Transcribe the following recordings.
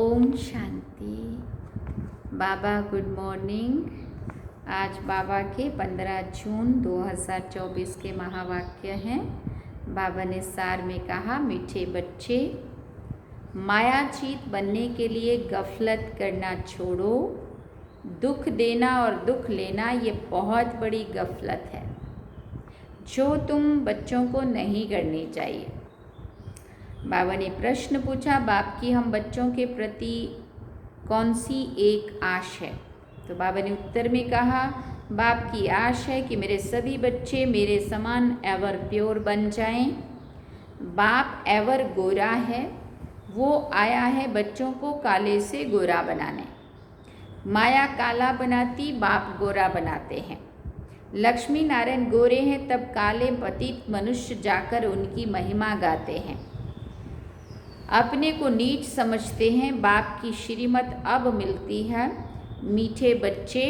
ओम शांति। बाबा good morning. आज बाबा के 15 जून 2024 के महावाक्य हैं। बाबा ने सार में कहा, मीठे बच्चे, मायाचीत बनने के लिए गफलत करना छोड़ो। दुख देना और दुख लेना ये बहुत बड़ी गफलत है जो तुम बच्चों को नहीं करनी चाहिए। बाबा ने प्रश्न पूछा, बाप की हम बच्चों के प्रति कौन सी एक आश है? तो बाबा ने उत्तर में कहा, बाप की आश है कि मेरे सभी बच्चे मेरे समान एवर प्योर बन जाएं। बाप एवर गोरा है, वो आया है बच्चों को काले से गोरा बनाने। माया काला बनाती, बाप गोरा बनाते हैं। लक्ष्मी नारायण गोरे हैं, तब काले पतित मनुष्य जाकर उनकी महिमा गाते हैं। अपने को नीच समझते हैं, बाप की श्रीमत अब मिलती है। मीठे बच्चे,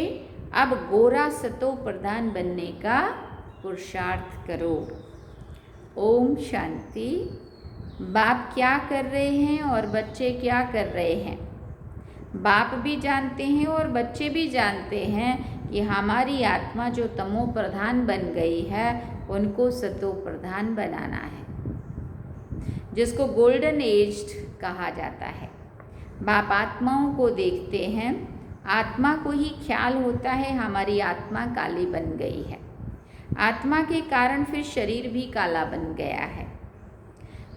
अब गोरा सतो प्रधान बनने का पुरुषार्थ करो। ओम शांति। बाप क्या कर रहे हैं और बच्चे क्या कर रहे हैं? बाप भी जानते हैं और बच्चे भी जानते हैं कि हमारी आत्मा जो तमो प्रधान बन गई है, उनको सतो प्रधान बनाना है, जिसको गोल्डन एज कहा जाता है। बाप आत्माओं को देखते हैं, आत्मा को ही ख्याल होता है हमारी आत्मा काली बन गई है। आत्मा के कारण फिर शरीर भी काला बन गया है।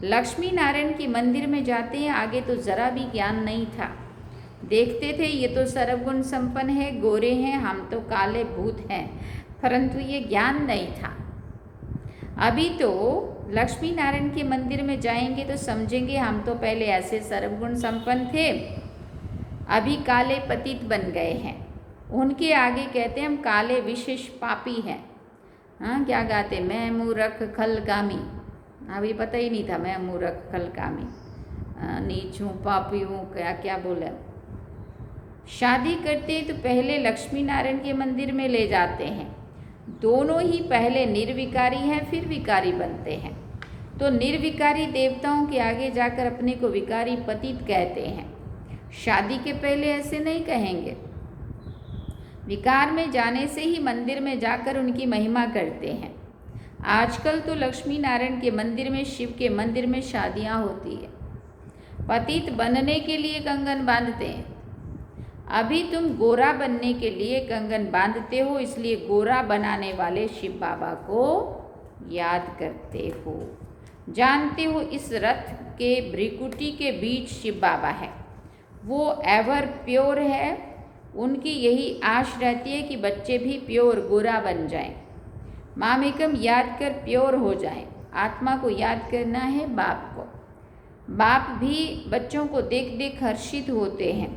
लक्ष्मी नारायण के मंदिर में जाते हैं, आगे तो ज़रा भी ज्ञान नहीं था। देखते थे ये तो सर्वगुण संपन्न है, गोरे हैं, हम तो काले भूत हैं, परंतु ये ज्ञान नहीं था। अभी तो लक्ष्मी नारायण के मंदिर में जाएंगे तो समझेंगे हम तो पहले ऐसे सर्वगुण संपन्न थे, अभी काले पतित बन गए हैं। उनके आगे कहते हैं हम काले विशेष पापी हैं। हाँ, क्या गाते, मैं मूर्ख खलकामी। अभी पता ही नहीं था मैं मूर्ख खलकामी, नीच हूँ, पापी हूँ, क्या क्या बोला। शादी करते तो पहले लक्ष्मी नारायण के मंदिर में ले जाते हैं। दोनों ही पहले निर्विकारी हैं, फिर विकारी बनते हैं। तो निर्विकारी देवताओं के आगे जाकर अपने को विकारी पतित कहते हैं। शादी के पहले ऐसे नहीं कहेंगे। विकार में जाने से ही मंदिर में जाकर उनकी महिमा करते हैं। आजकल तो लक्ष्मी नारायण के मंदिर में, शिव के मंदिर में शादियां होती है। पतित बनने के लिए कंगन बांधते हैं। अभी तुम गोरा बनने के लिए कंगन बांधते हो, इसलिए गोरा बनाने वाले शिव बाबा को याद करते हो। जानते हो इस रथ के भ्रिकुटी के बीच शिव बाबा है, वो एवर प्योर है। उनकी यही आश रहती है कि बच्चे भी प्योर गोरा बन जाएं। मामेकम याद कर प्योर हो जाएं। आत्मा को याद करना है, बाप को। बाप भी बच्चों को देख देख हर्षित होते हैं।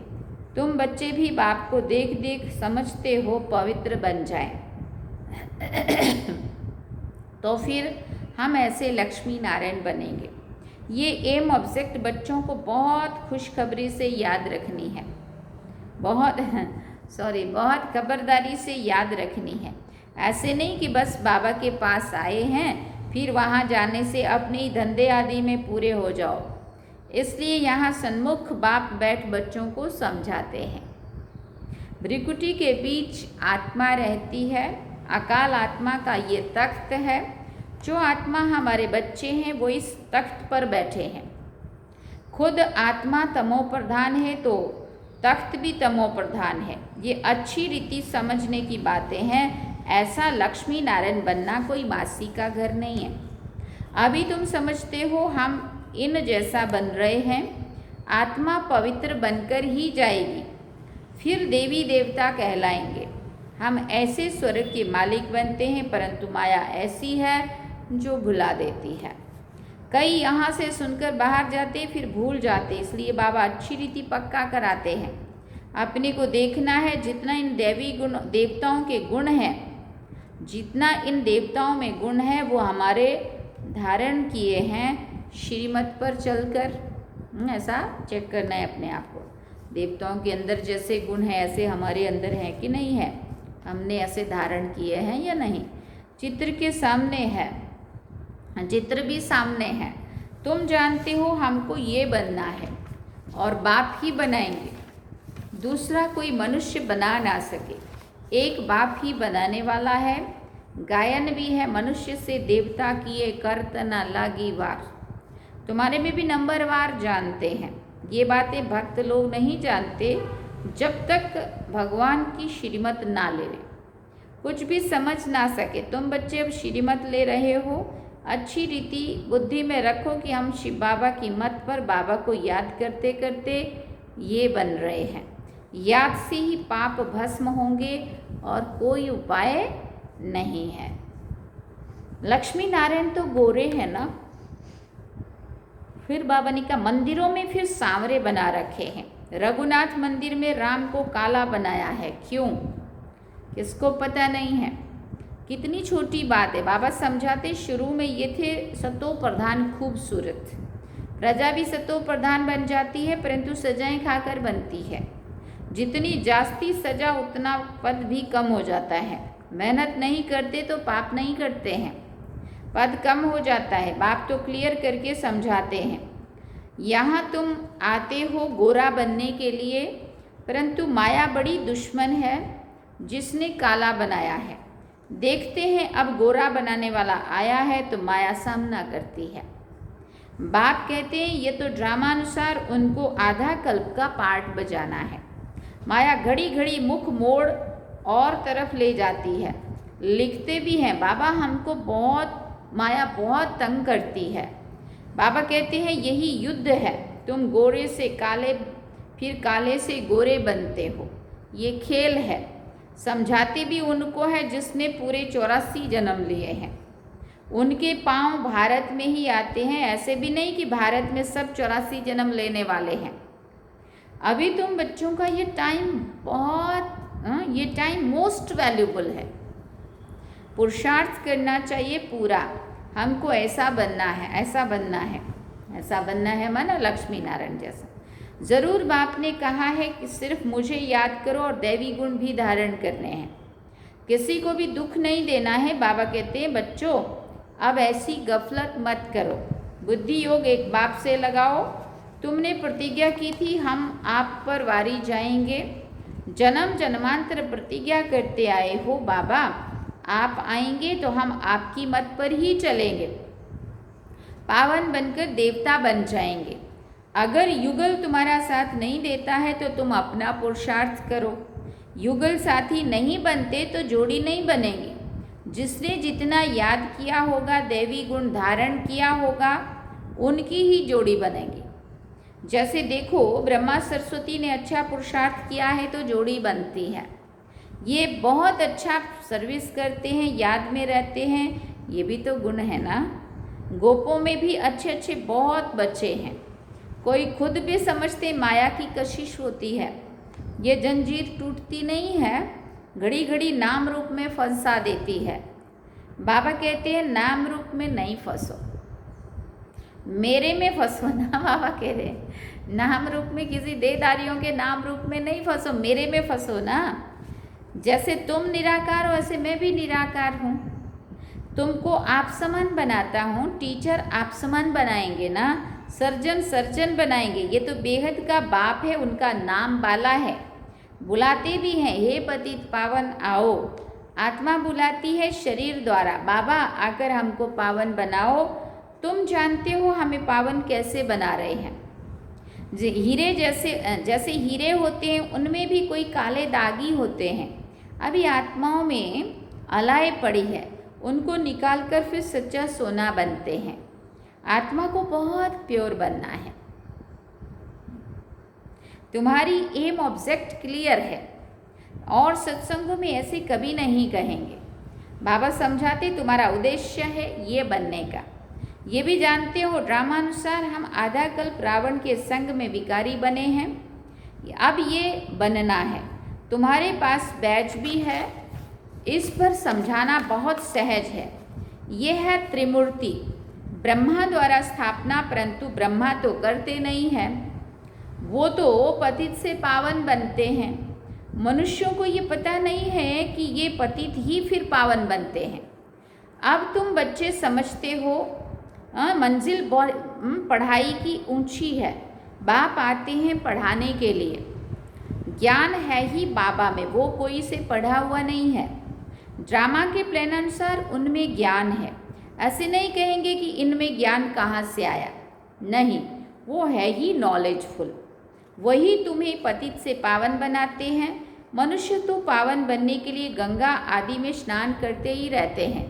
तुम बच्चे भी बाप को देख देख समझते हो पवित्र बन जाएं। तो फिर हम ऐसे लक्ष्मी नारायण बनेंगे। ये एम ऑब्जेक्ट बच्चों को बहुत खुशखबरी से याद रखनी है, बहुत खबरदारी से याद रखनी है। ऐसे नहीं कि बस बाबा के पास आए हैं, फिर वहाँ जाने से अपने ही धंधे आदि में पूरे हो जाओ। इसलिए यहाँ सन्मुख बाप बैठ बच्चों को समझाते हैं। भ्रिकुटी के बीच आत्मा रहती है। अकाल आत्मा का ये तख्त है। जो आत्मा हमारे बच्चे हैं वो इस तख्त पर बैठे हैं। खुद आत्मा तमो प्रधान है तो तख्त भी तमो प्रधान है। ये अच्छी रीति समझने की बातें हैं। ऐसा लक्ष्मी नारायण बनना कोई मासी का घर नहीं है। अभी तुम समझते हो हम इन जैसा बन रहे हैं। आत्मा पवित्र बनकर ही जाएगी, फिर देवी देवता कहलाएंगे। हम ऐसे स्वर्ग के मालिक बनते हैं, परंतु माया ऐसी है जो भुला देती है। कई यहाँ से सुनकर बाहर जाते फिर भूल जाते, इसलिए बाबा अच्छी रीति पक्का कराते हैं। अपने को देखना है, जितना इन दैवी गुण देवताओं के गुण हैं, जितना इन देवताओं में गुण है वो हमारे धारण किए हैं श्रीमत पर चलकर। ऐसा चेक करना है अपने आप को। देवताओं के अंदर जैसे गुण है ऐसे हमारे अंदर हैं कि नहीं है, हमने ऐसे धारण किए हैं या नहीं। चित्र के सामने है, चित्र भी सामने है। तुम जानते हो हमको ये बनना है। और बाप ही बनाएंगे, दूसरा कोई मनुष्य बना ना सके। एक बाप ही बनाने वाला है। गायन भी है, मनुष्य से देवता किए करत न लागी वार। तुम्हारे में भी नंबरवार जानते हैं। ये बातें भक्त लोग नहीं जानते जब तक भगवान की श्रीमत ना ले लें, कुछ भी समझ ना सके। तुम बच्चे अब श्रीमत ले रहे हो, अच्छी रीति बुद्धि में रखो कि हम शिव बाबा की मत पर बाबा को याद करते करते ये बन रहे हैं। याद से ही पाप भस्म होंगे और कोई उपाय नहीं है। लक्ष्मी नारायण तो गोरे हैं ना, फिर बाबा ने कहा मंदिरों में फिर सांवरे बना रखे हैं। रघुनाथ मंदिर में राम को काला बनाया है, क्यों? किसको पता नहीं है। कितनी छोटी बात है। बाबा समझाते शुरू में ये थे सतो प्रधान खूबसूरत। प्रजा भी सतो प्रधान बन जाती है, परंतु सजाएं खाकर बनती है। जितनी जास्ती सजा उतना पद भी कम हो जाता है। मेहनत नहीं करते तो पाप नहीं करते हैं, पद कम हो जाता है। बाप तो क्लियर करके समझाते हैं। यहाँ तुम आते हो गोरा बनने के लिए, परंतु माया बड़ी दुश्मन है जिसने काला बनाया है। देखते हैं अब गोरा बनाने वाला आया है तो माया सामना करती है। बाप कहते हैं ये तो ड्रामानुसार उनको आधा कल्प का पार्ट बजाना है। माया घड़ी घड़ी मुख मोड़ और तरफ ले जाती है। लिखते भी हैं बाबा हमको माया बहुत तंग करती है। बाबा कहते हैं यही युद्ध है, तुम गोरे से काले फिर काले से गोरे बनते हो, ये खेल है। समझाते भी उनको है जिसने पूरे 84 जन्म लिए हैं। उनके पांव भारत में ही आते हैं, ऐसे भी नहीं कि भारत में सब 84 जन्म लेने वाले हैं। अभी तुम बच्चों का ये टाइम मोस्ट वैल्यूबल है। पुरुषार्थ करना चाहिए पूरा। हमको ऐसा बनना है, ऐसा बनना है, ऐसा बनना है, माना लक्ष्मी नारायण जैसा। ज़रूर बाप ने कहा है कि सिर्फ मुझे याद करो और दैवी गुण भी धारण करने हैं, किसी को भी दुख नहीं देना है। बाबा कहते हैं बच्चों अब ऐसी गफलत मत करो, बुद्धि योग एक बाप से लगाओ। तुमने प्रतिज्ञा की थी हम आप पर वारी जाएंगे, जन्म जन्मांतर प्रतिज्ञा करते आए हो बाबा, आप आएंगे तो हम आपकी मत पर ही चलेंगे, पावन बनकर देवता बन जाएंगे। अगर युगल तुम्हारा साथ नहीं देता है तो तुम अपना पुरुषार्थ करो। युगल साथी नहीं बनते तो जोड़ी नहीं बनेगी। जिसने जितना याद किया होगा, दैवी गुण धारण किया होगा, उनकी ही जोड़ी बनेगी। जैसे देखो ब्रह्मा सरस्वती ने अच्छा पुरुषार्थ किया है तो जोड़ी बनती है। ये बहुत अच्छा सर्विस करते हैं, याद में रहते हैं, ये भी तो गुण है ना। गोपों में भी अच्छे अच्छे बहुत बच्चे हैं। कोई खुद भी समझते माया की कशिश होती है, ये जंजीर टूटती नहीं है, घड़ी घड़ी नाम रूप में फंसा देती है। बाबा कहते हैं नाम रूप में नहीं फंसो, मेरे में फंसो ना। बाबा कह रहे हैं नाम रूप में, किसी देहधारियों के नाम रूप में नहीं फंसो, मेरे में फंसो ना। जैसे तुम निराकार हो वैसे मैं भी निराकार हूँ। तुमको आप समान बनाता हूँ, टीचर आप समान बनाएंगे ना, सर्जन सर्जन बनाएंगे। ये तो बेहद का बाप है, उनका नाम बाला है। बुलाते भी हैं हे पतित पावन आओ। आत्मा बुलाती है शरीर द्वारा, बाबा आकर हमको पावन बनाओ। तुम जानते हो हमें पावन कैसे बना रहे हैं। हीरे जैसे हीरे होते हैं उनमें भी कोई काले दागी होते हैं। अभी आत्माओं में अलाए पड़ी है, उनको निकालकर फिर सच्चा सोना बनते हैं। आत्मा को बहुत प्योर बनना है। तुम्हारी एम ऑब्जेक्ट क्लियर है और सत्संगों में ऐसे कभी नहीं कहेंगे। बाबा समझाते तुम्हारा उद्देश्य है ये बनने का। ये भी जानते हो ड्रामानुसार हम आधा कल्प रावण के संग में विकारी बने हैं, अब ये बनना है। तुम्हारे पास बैच भी है, इस पर समझाना बहुत सहज है। ये है त्रिमूर्ति, ब्रह्मा द्वारा स्थापना, परंतु ब्रह्मा तो करते नहीं हैं, वो तो पतित से पावन बनते हैं। मनुष्यों को ये पता नहीं है कि ये पतित ही फिर पावन बनते हैं। अब तुम बच्चे समझते हो मंजिल पढ़ाई की ऊंची है, बाप आते हैं पढ़ाने के लिए। ज्ञान है ही बाबा में, वो कोई से पढ़ा हुआ नहीं है। ड्रामा के प्लान अनुसार उनमें ज्ञान है। ऐसे नहीं कहेंगे कि इनमें ज्ञान कहाँ से आया, नहीं, वो है ही नॉलेजफुल। वही तुम्हें पतित से पावन बनाते हैं। मनुष्य तो पावन बनने के लिए गंगा आदि में स्नान करते ही रहते हैं,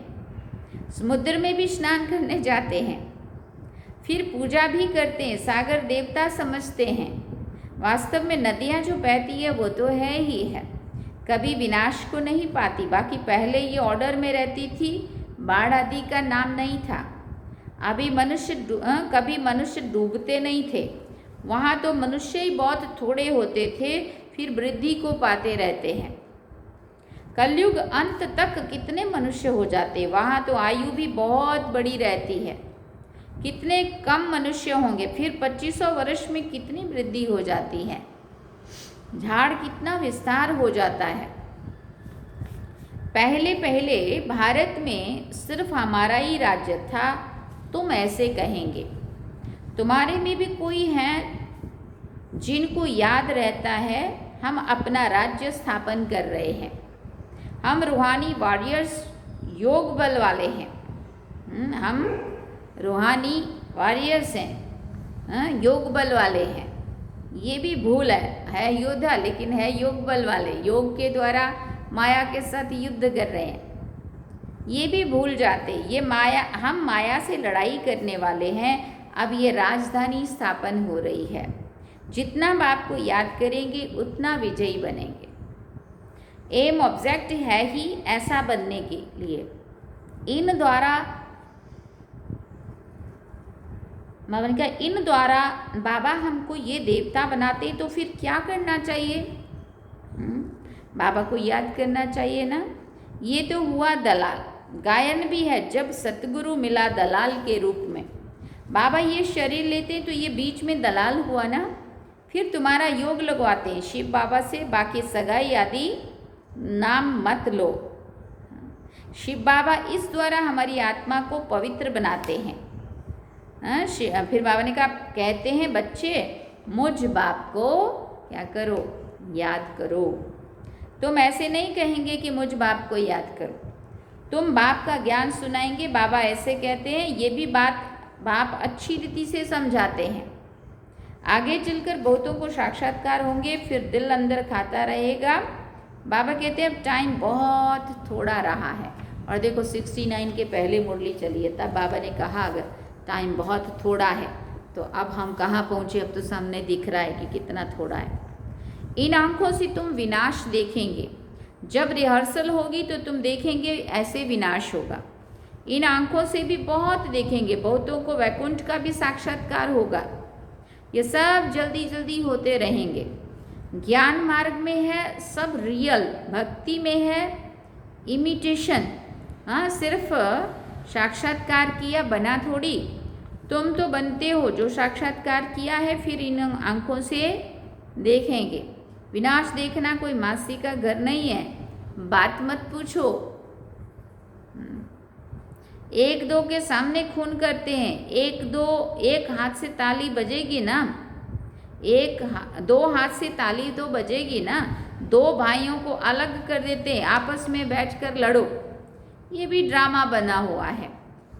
समुद्र में भी स्नान करने जाते हैं, फिर पूजा भी करते हैं, सागर देवता समझते हैं। वास्तव में नदियाँ जो बहती है वो तो है ही है, कभी विनाश को नहीं पाती। बाकी पहले ये ऑर्डर में रहती थी, बाढ़ आदि का नाम नहीं था। कभी मनुष्य डूबते नहीं थे, वहाँ तो मनुष्य ही बहुत थोड़े होते थे, फिर वृद्धि को पाते रहते हैं। कलयुग अंत तक कितने मनुष्य हो जाते, वहाँ तो आयु भी बहुत बड़ी रहती है, कितने कम मनुष्य होंगे, फिर 2500 वर्ष में कितनी वृद्धि हो जाती है, झाड़ कितना विस्तार हो जाता है। पहले पहले भारत में सिर्फ हमारा ही राज्य था, तुम ऐसे कहेंगे। तुम्हारे में भी कोई है जिनको याद रहता है हम अपना राज्य स्थापन कर रहे हैं। हम रूहानी वॉरियर्स, योग बल वाले हैं। हम रूहानी वॉरियर्स हैं, योग बल वाले हैं। ये भी भूल है योद्धा लेकिन है योग बल वाले, योग के द्वारा माया के साथ युद्ध कर रहे हैं। ये भी भूल जाते, ये माया, हम माया से लड़ाई करने वाले हैं। अब ये राजधानी स्थापन हो रही है, जितना बाप को याद करेंगे उतना विजयी बनेंगे। एम ऑब्जेक्ट है ही ऐसा बनने के लिए। इन द्वारा बाबा हमको ये देवता बनाते, तो फिर क्या करना चाहिए? बाबा को याद करना चाहिए ना। ये तो हुआ दलाल, गायन भी है, जब सतगुरु मिला दलाल के रूप में। बाबा ये शरीर लेते तो ये बीच में दलाल हुआ ना। फिर तुम्हारा योग लगवाते हैं शिव बाबा से, बाकी सगाई आदि नाम मत लो। शिव बाबा इस द्वारा हमारी आत्मा को पवित्र बनाते हैं। फिर बाबा ने कहा, कहते हैं बच्चे मुझ बाप को क्या करो, याद करो। तुम ऐसे नहीं कहेंगे कि मुझ बाप को याद करो, तुम बाप का ज्ञान सुनाएंगे। बाबा ऐसे कहते हैं, ये भी बात बाप अच्छी रीति से समझाते हैं। आगे चलकर बहुतों को साक्षात्कार होंगे, फिर दिल अंदर खाता रहेगा। बाबा कहते हैं अब टाइम बहुत थोड़ा रहा है। और देखो 69 के पहले मुरली चली है, तब बाबा ने कहा अगर टाइम बहुत थोड़ा है, तो अब हम कहाँ पहुँचे, अब तो सामने दिख रहा है कि कितना थोड़ा है। इन आँखों से तुम विनाश देखेंगे। जब रिहर्सल होगी तो तुम देखेंगे ऐसे विनाश होगा। इन आँखों से भी बहुत देखेंगे, बहुतों को वैकुंठ का भी साक्षात्कार होगा। ये सब जल्दी जल्दी होते रहेंगे। ज्ञान मार्ग में है सब रियल, भक्ति में है इमिटेशन। हाँ, सिर्फ साक्षात्कार किया बना थोड़ी, तुम तो बनते हो जो साक्षात्कार किया है, फिर इन आँखों से देखेंगे। विनाश देखना कोई मासी का घर नहीं है, बात मत पूछो। एक दो के सामने खून करते हैं, एक हाथ से ताली बजेगी ना, दो हाथ से ताली तो बजेगी ना। दो भाइयों को अलग कर देते हैं, आपस में बैठकर लड़ो, ये भी ड्रामा बना हुआ है।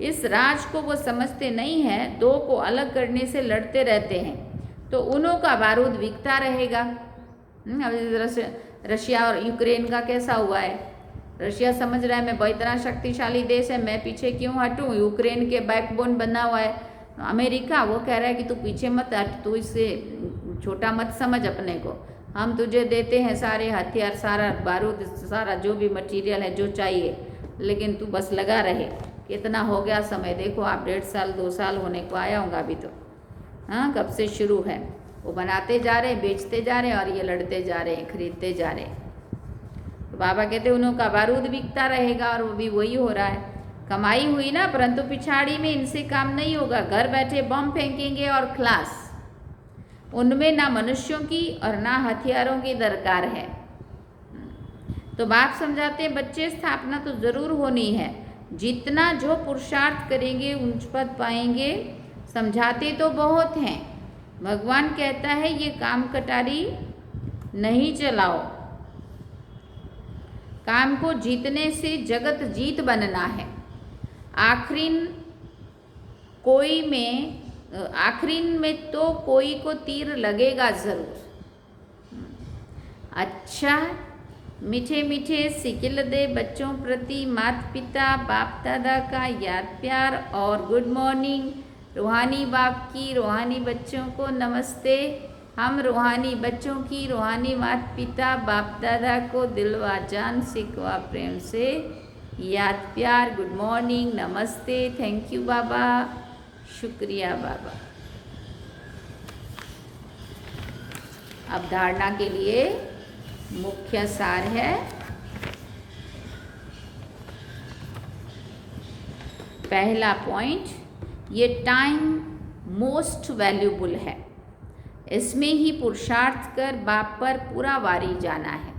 इस राज को वो समझते नहीं है, दो को अलग करने से लड़ते रहते हैं, तो उन्हों का बारूद बिकता रहेगा। रशिया और यूक्रेन का कैसा हुआ है? रशिया समझ रहा है मैं इतना शक्तिशाली देश है, मैं पीछे क्यों हटूं? यूक्रेन के बैकबोन बना हुआ है अमेरिका, वो कह रहा है कि तू पीछे मत हट, तू इससे छोटा मत समझ अपने को, हम तुझे देते हैं सारे हथियार, सारा बारूद, सारा जो भी मटेरियल है जो चाहिए, लेकिन तू बस लगा रहे। कितना हो गया समय, देखो आप 1.5 साल 2 साल होने को आया होगा अभी तो। हाँ, कब से शुरू है, वो बनाते जा रहे हैं, बेचते जा रहे हैं, और ये लड़ते जा रहे हैं, खरीदते जा रहे हैं। तो बाबा कहते हैं उनका बारूद बिकता रहेगा, और वो भी वही हो रहा है। कमाई हुई ना, परंतु पिछाड़ी में इनसे काम नहीं होगा। घर बैठे बम फेंकेंगे और क्लास, उनमें ना मनुष्यों की और ना हथियारों की दरकार है। तो बाप समझाते हैं बच्चे स्थापना तो ज़रूर होनी है, जितना जो पुरुषार्थ करेंगे उच्च पद पाएंगे। समझाते तो बहुत हैं, भगवान कहता है ये काम कटारी नहीं चलाओ। काम को जीतने से जगत जीत बनना है। आखिरीन में तो कोई को तीर लगेगा ज़रूर। अच्छा, मीठे मीठे सिकिलदे बच्चों प्रति माता पिता बाप दादा का याद प्यार और गुड मॉर्निंग। रूहानी बाप की रूहानी बच्चों को नमस्ते। हम रूहानी बच्चों की रूहानी माता पिता बाप दादा को दिलवा जान सिकवा प्रेम से याद प्यार, गुड मॉर्निंग, नमस्ते, थैंक यू बाबा, शुक्रिया बाबा। अब धारणा के लिए मुख्य सार है। पहला पॉइंट, ये टाइम मोस्ट वैल्यूबल है। इसमें ही पुरुषार्थ कर बाप पर पूरा वारी जाना है।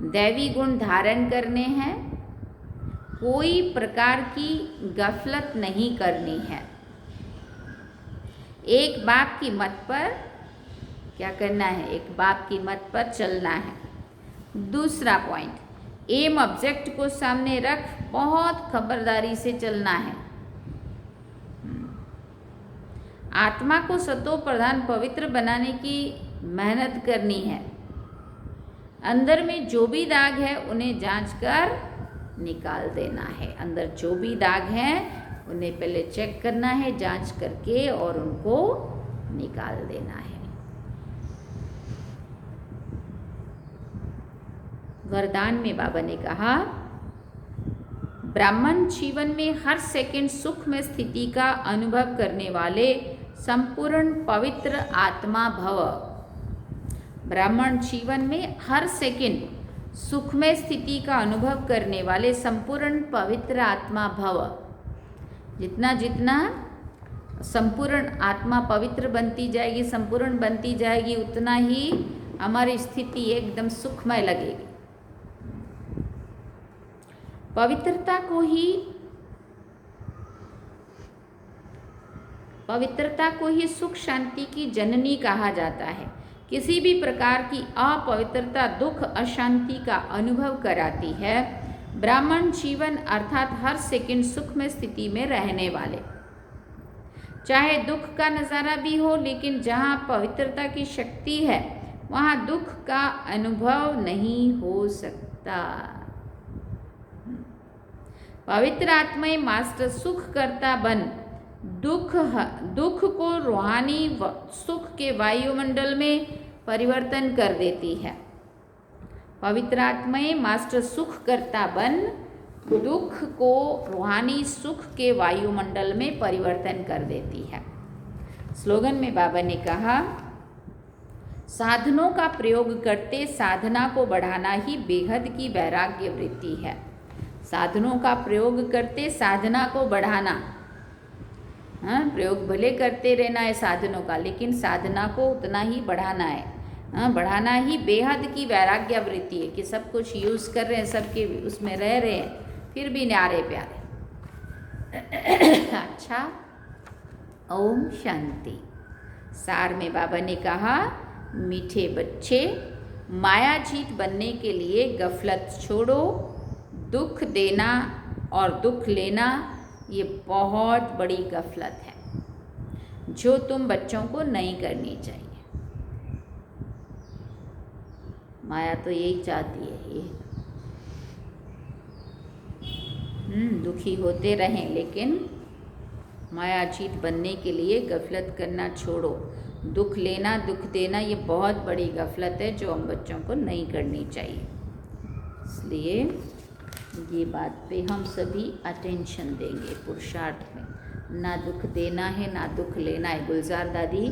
दैवी गुण धारण करने हैं। कोई प्रकार की गफलत नहीं करनी है। एक बाप की मत पर क्या करना है? एक बाप की मत पर चलना है। दूसरा पॉइंट, एम ऑब्जेक्ट को सामने रख बहुत खबरदारी से चलना है। आत्मा को सतो प्रधान पवित्र बनाने की मेहनत करनी है। अंदर में जो भी दाग है उन्हें जांच कर निकाल देना है। अंदर जो भी दाग हैं उन्हें पहले चेक करना है, जांच करके और उनको निकाल देना है। वरदान में बाबा ने कहा, ब्राह्मण जीवन में हर सेकंड सुख में स्थिति का अनुभव करने वाले संपूर्ण पवित्र आत्मा भव। ब्राह्मण जीवन में हर सेकंड सुखमय स्थिति का अनुभव करने वाले संपूर्ण पवित्र आत्मा भव। जितना जितना संपूर्ण आत्मा पवित्र बनती जाएगी, संपूर्ण बनती जाएगी, उतना ही हमारी स्थिति एकदम सुखमय लगेगी। पवित्रता को ही सुख शांति की जननी कहा जाता है। किसी भी प्रकार की अपवित्रता दुख अशांति का अनुभव कराती है। ब्राह्मण जीवन अर्थात हर सेकंड सुख में स्थिति में रहने वाले, चाहे दुख का नज़ारा भी हो, लेकिन जहाँ पवित्रता की शक्ति है वहाँ दुख का अनुभव नहीं हो सकता। पवित्र आत्माएं मास्टर सुख करता बन दुख को रूहानी सुख के वायुमंडल में परिवर्तन कर देती है। पवित्र आत्माएं मास्टर सुख करता बन दुख को रूहानी सुख के वायुमंडल में परिवर्तन कर देती है। स्लोगन में बाबा ने कहा, साधनों का प्रयोग करते साधना को बढ़ाना ही बेहद की वैराग्य वृत्ति है। साधनों का प्रयोग करते साधना को बढ़ाना, प्रयोग भले करते रहना है साधनों का, लेकिन साधना को उतना ही बढ़ाना है। बढ़ाना ही बेहद की वैराग्य वृत्ति है कि सब कुछ यूज़ कर रहे हैं, सबके उसमें रह रहे हैं, फिर भी न्यारे प्यारे। अच्छा, ओम शांति। सार में बाबा ने कहा, मीठे बच्चे, माया जीत बनने के लिए गफलत छोड़ो। दुख देना और दुख लेना ये बहुत बड़ी गफलत है जो तुम बच्चों को नहीं करनी चाहिए। माया तो यही चाहती है ये दुखी होते रहें, लेकिन माया जीत बनने के लिए गफलत करना छोड़ो। दुख लेना दुख देना ये बहुत बड़ी गफलत है जो हम बच्चों को नहीं करनी चाहिए। इसलिए ये बात पे हम सभी अटेंशन देंगे पुरुषार्थ में। ना दुख देना है ना दुख लेना है। गुलजार दादी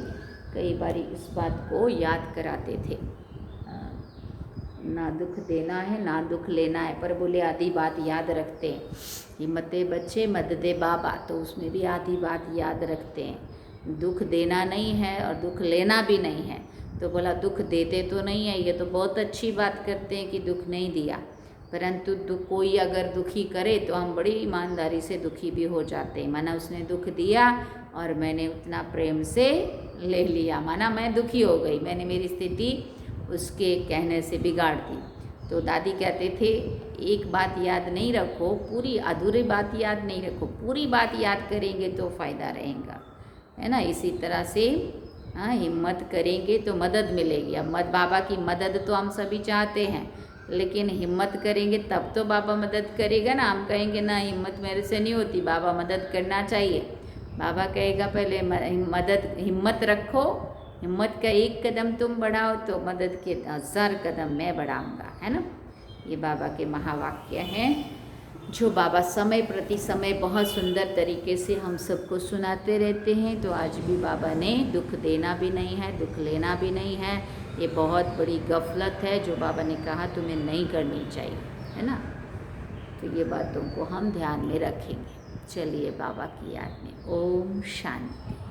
कई बार इस बात को याद कराते थे, ना दुख देना है ना दुख लेना है, पर बोले आधी बात याद रखते हैं। हिम्मते बच्चे मददे दे बाबा, तो उसमें भी आधी बात याद रखते हैं। दुख देना नहीं है और दुख लेना भी नहीं है, तो बोला दुख देते तो नहीं है, ये तो बहुत अच्छी बात करते हैं कि दुख नहीं दिया, परंतु कोई अगर दुखी करे तो हम बड़ी ईमानदारी से दुखी भी हो जाते हैं। माना उसने दुख दिया और मैंने उतना प्रेम से ले लिया, माना मैं दुखी हो गई, मैंने मेरी स्थिति उसके कहने से बिगाड़ दी। तो दादी कहते थे एक बात याद नहीं रखो, पूरी अधूरी बात याद नहीं रखो, पूरी बात याद करेंगे तो फ़ायदा रहेगा, है ना। इसी तरह से हाँ, हिम्मत करेंगे तो मदद मिलेगी। अब बाबा की मदद तो हम सभी चाहते हैं, लेकिन हिम्मत करेंगे तब तो बाबा मदद करेगा ना। हम कहेंगे ना हिम्मत मेरे से नहीं होती, बाबा मदद करना चाहिए, बाबा कहेगा पहले हिम्मत रखो, हिम्मत का एक कदम तुम बढ़ाओ तो मदद के 1000 कदम मैं बढ़ाऊँगा, है ना। ये बाबा के महावाक्य हैं जो बाबा समय प्रति समय बहुत सुंदर तरीके से हम सबको सुनाते रहते हैं। तो आज भी बाबा ने दुख देना भी नहीं है, दुख लेना भी नहीं है, ये बहुत बड़ी गफलत है जो बाबा ने कहा तुम्हें नहीं करनी चाहिए, है ना। तो ये बातों को हम ध्यान में रखेंगे। चलिए बाबा की याद में ओम शांति।